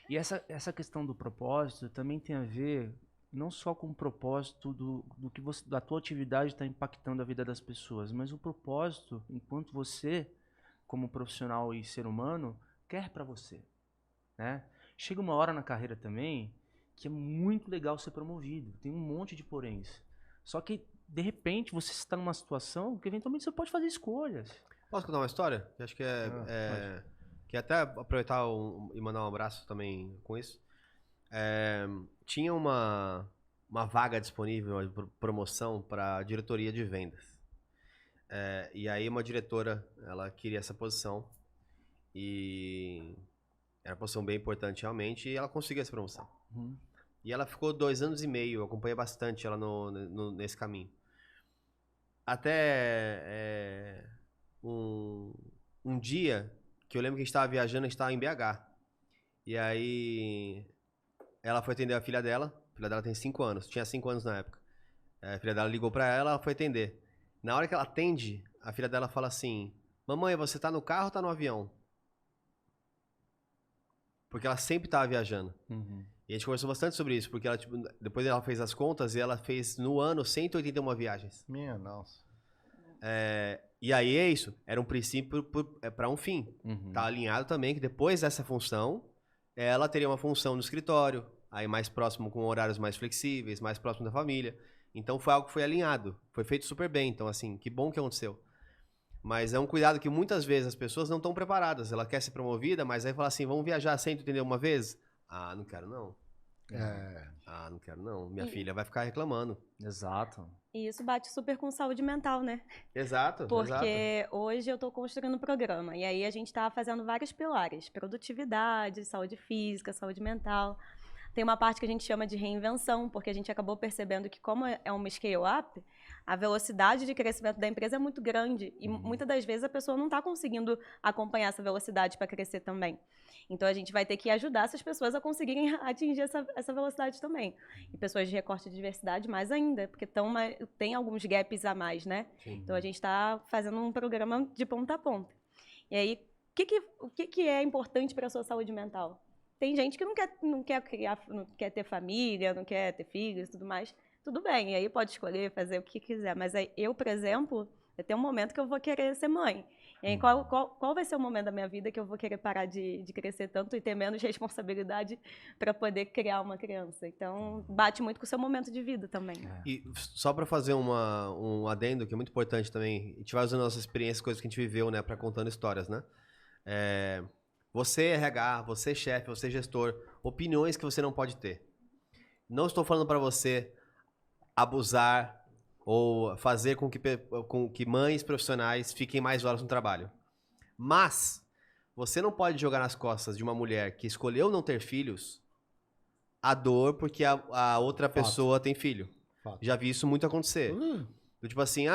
E essa questão do propósito também tem a ver não só com o propósito do que você, da tua atividade está impactando a vida das pessoas, mas o propósito enquanto você, como profissional e ser humano, quer para você, né? Chega uma hora na carreira também que é muito legal ser promovido, tem um monte de poréns. Só que, de repente, você está numa situação que eventualmente você pode fazer escolhas. Posso contar uma história? Que acho que Pode. que até aproveitar e mandar um abraço também com isso. Tinha uma vaga disponível, uma promoção para diretoria de vendas. E aí uma diretora, ela queria essa posição e era uma posição bem importante realmente e ela conseguiu essa promoção. Uhum. E ela ficou 2 anos e meio, eu acompanhei bastante ela nesse caminho. Até um dia que eu lembro que a gente estava viajando, a gente estava em BH. E aí ela foi atender a filha dela tem 5 anos, tinha 5 anos na época. A filha dela ligou pra ela, ela foi atender. Na hora que ela atende, a filha dela fala assim: mamãe, você tá no carro ou tá no avião? Porque ela sempre tava viajando. Uhum. E a gente conversou bastante sobre isso, porque ela, tipo, depois ela fez as contas e ela fez no ano 181 viagens. Minha nossa. E aí é isso, era um princípio para um fim. Uhum. Tá alinhado também que depois dessa função, ela teria uma função no escritório, aí mais próximo, com horários mais flexíveis, mais próximo da família. Então foi algo que foi alinhado, foi feito super bem. Então, assim, que bom que aconteceu. Mas é um cuidado que muitas vezes as pessoas não estão preparadas. Ela quer ser promovida, mas aí fala assim: vamos viajar sem tu entender uma vez? Ah, não quero não. Ah, não quero não. Minha filha vai ficar reclamando. Exato. E isso bate super com saúde mental, né? Exato, Porque hoje eu estou construindo um programa e aí a gente está fazendo vários pilares: produtividade, saúde física, saúde mental. Tem uma parte que a gente chama de reinvenção, porque a gente acabou percebendo que, como é uma scale-up, a velocidade de crescimento da empresa é muito grande e muitas das vezes a pessoa não está conseguindo acompanhar essa velocidade para crescer também. Então a gente vai ter que ajudar essas pessoas a conseguirem atingir essa velocidade também. E pessoas de recorte de diversidade mais ainda, porque tem alguns gaps a mais, né? Sim. Então a gente está fazendo um programa de ponta a ponta. E aí, o que é importante para a sua saúde mental? Tem gente que não quer criar, não quer ter família, não quer ter filhos e tudo mais. Tudo bem, e aí pode escolher fazer o que quiser. Mas aí eu, por exemplo, vai ter um momento que eu vou querer ser mãe. E aí, qual vai ser o momento da minha vida que eu vou querer parar de crescer tanto e ter menos responsabilidade para poder criar uma criança? Então, bate muito com o seu momento de vida também. E só para fazer um adendo, que é muito importante também, a gente vai usando nossas experiências, coisas que a gente viveu, né, para contando histórias, né? Você RH, você chefe, você gestor, opiniões que você não pode ter. Não estou falando para você abusar ou fazer com que mães profissionais fiquem mais horas no trabalho. Mas você não pode jogar nas costas de uma mulher que escolheu não ter filhos a dor porque a outra pessoa tem filho. Fato. Já vi isso muito acontecer. Tipo assim,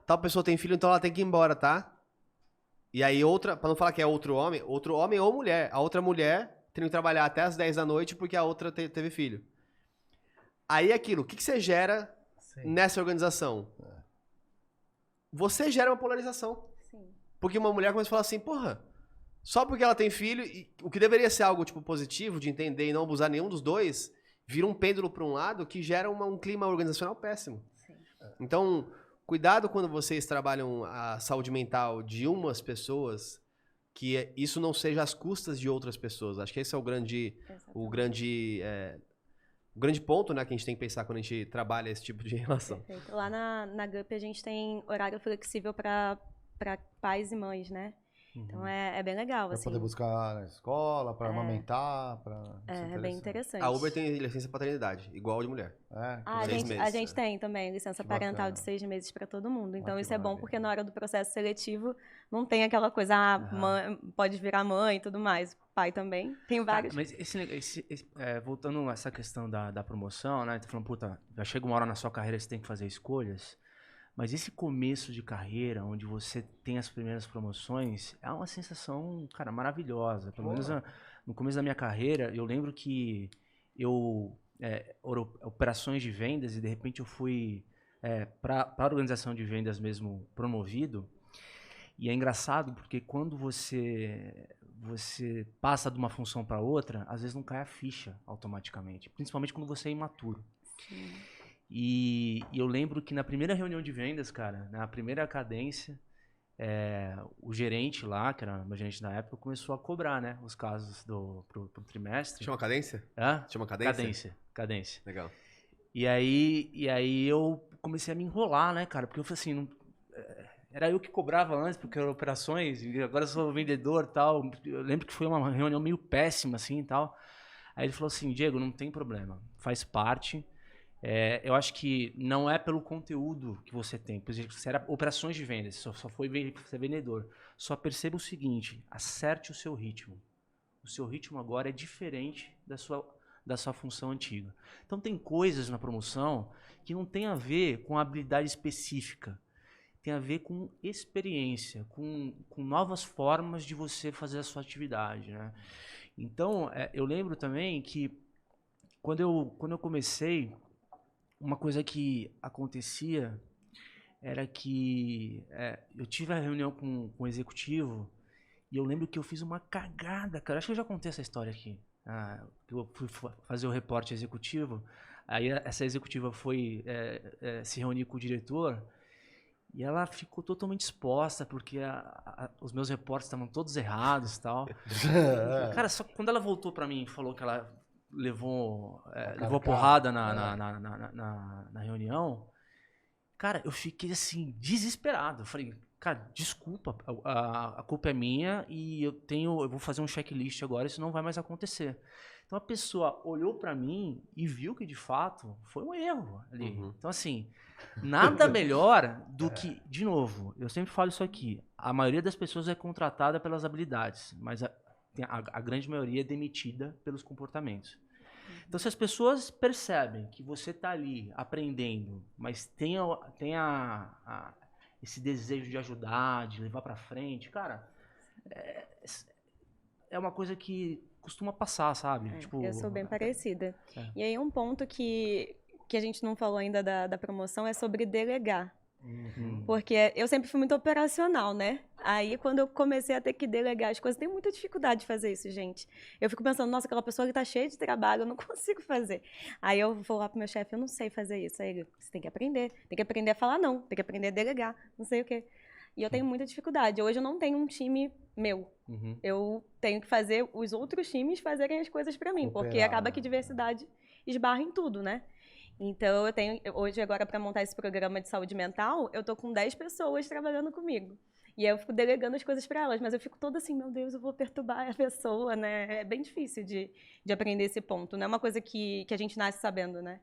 tal pessoa tem filho, então ela tem que ir embora, tá? E aí pra não falar que é outro homem ou mulher, a outra mulher tem que trabalhar até as 10 da noite porque a outra teve filho. Aí aquilo, o que você gera nessa organização? Você gera uma polarização. Sim. Porque uma mulher começa a falar assim, porra, só porque ela tem filho, e o que deveria ser algo tipo positivo, de entender e não abusar nenhum dos dois, vira um pêndulo para um lado que gera um clima organizacional péssimo. Sim. Então, cuidado quando vocês trabalham a saúde mental de umas pessoas, que isso não seja às custas de outras pessoas. Acho que esse é o grande ponto, né, que a gente tem que pensar quando a gente trabalha esse tipo de relação. Perfeito. Lá na GUP a gente tem horário flexível para pais e mães, né? Então é bem legal, Pra assim. poder buscar na escola, pra amamentar, pra... É bem interessante. A Uber tem licença paternidade, igual de mulher. A 6 meses, gente tem também licença Que parental bacana. de 6 meses para todo mundo. Então que isso é bom maravilha. porque na hora do processo seletivo não tem aquela coisa, mãe, pode virar mãe e tudo mais. Pai também. Tem vários. Mas voltando a essa questão da promoção, né? Tá falando, puta, já chega uma hora na sua carreira que você tem que fazer escolhas. Mas esse começo de carreira, onde você tem as primeiras promoções, é uma sensação, cara, maravilhosa. Pelo menos no começo da minha carreira, eu lembro que operações de vendas, e de repente eu fui para a organização de vendas mesmo promovido. E é engraçado porque quando você você passa de uma função para outra, às vezes não cai a ficha automaticamente, principalmente quando você é imaturo. E eu lembro que na primeira reunião de vendas, cara, na primeira cadência, o gerente lá, que era meu gerente na época, começou a cobrar, né, os casos pro trimestre. Chama cadência? Hã? Chama cadência? Cadência. Legal. E aí eu comecei a me enrolar, né, cara? Porque eu falei assim, era eu que cobrava antes, porque eram operações, e agora eu sou vendedor e tal. Eu lembro que foi uma reunião meio péssima, assim, e tal. Aí ele falou assim, Diego, não tem problema, faz parte. Eu acho que não é pelo conteúdo que você tem. Por exemplo, você era operações de vendas, só foi ser vendedor. Só perceba o seguinte, acerte o seu ritmo. O seu ritmo agora é diferente da sua função antiga. Então tem coisas na promoção que não tem a ver com habilidade específica. Tem a ver com experiência, com novas formas de você fazer a sua atividade, né? Então, eu lembro também que quando eu comecei, uma coisa que acontecia era que eu tive a reunião com o executivo e eu lembro que eu fiz uma cagada, cara. Acho que eu já contei essa história aqui. Eu fui fazer o reporte executivo, aí essa executiva foi se reunir com o diretor e ela ficou totalmente exposta porque os meus reportes estavam todos errados e tal. Cara, só que quando ela voltou pra mim e falou que ela levou porrada na reunião, cara, eu fiquei assim, desesperado. Eu falei, cara, desculpa, a culpa é minha e eu vou fazer um checklist agora, isso não vai mais acontecer. Então a pessoa olhou pra mim e viu que de fato foi um erro ali. Uhum. Então assim, nada melhor do que, de novo, eu sempre falo isso aqui, a maioria das pessoas é contratada pelas habilidades, mas a grande maioria é demitida pelos comportamentos. Então, se as pessoas percebem que você está ali aprendendo, mas tem esse desejo de ajudar, de levar para frente, cara, é uma coisa que costuma passar, sabe? Tipo, Eu sou bem parecida. É. E aí um ponto que a gente não falou ainda da promoção é sobre delegar. Porque eu sempre fui muito operacional, né? Aí, quando eu comecei a ter que delegar as coisas, tenho muita dificuldade de fazer isso, gente. Eu fico pensando, nossa, aquela pessoa que tá cheia de trabalho, eu não consigo fazer. Aí eu vou lá pro meu chefe, eu não sei fazer isso. Aí ele, você tem que aprender a falar não, tem que aprender a delegar, não sei o quê. E eu tenho muita dificuldade. Hoje eu não tenho um time meu. Uhum. Eu tenho que fazer os outros times fazerem as coisas para mim, porque Cooperar, acaba que diversidade esbarra em tudo, né? Então, hoje agora para montar esse programa de saúde mental, eu tô com 10 pessoas trabalhando comigo. E aí eu fico delegando as coisas para elas, mas eu fico toda assim, meu Deus, eu vou perturbar a pessoa, né? É bem difícil de aprender esse ponto, não é uma coisa que a gente nasce sabendo, né?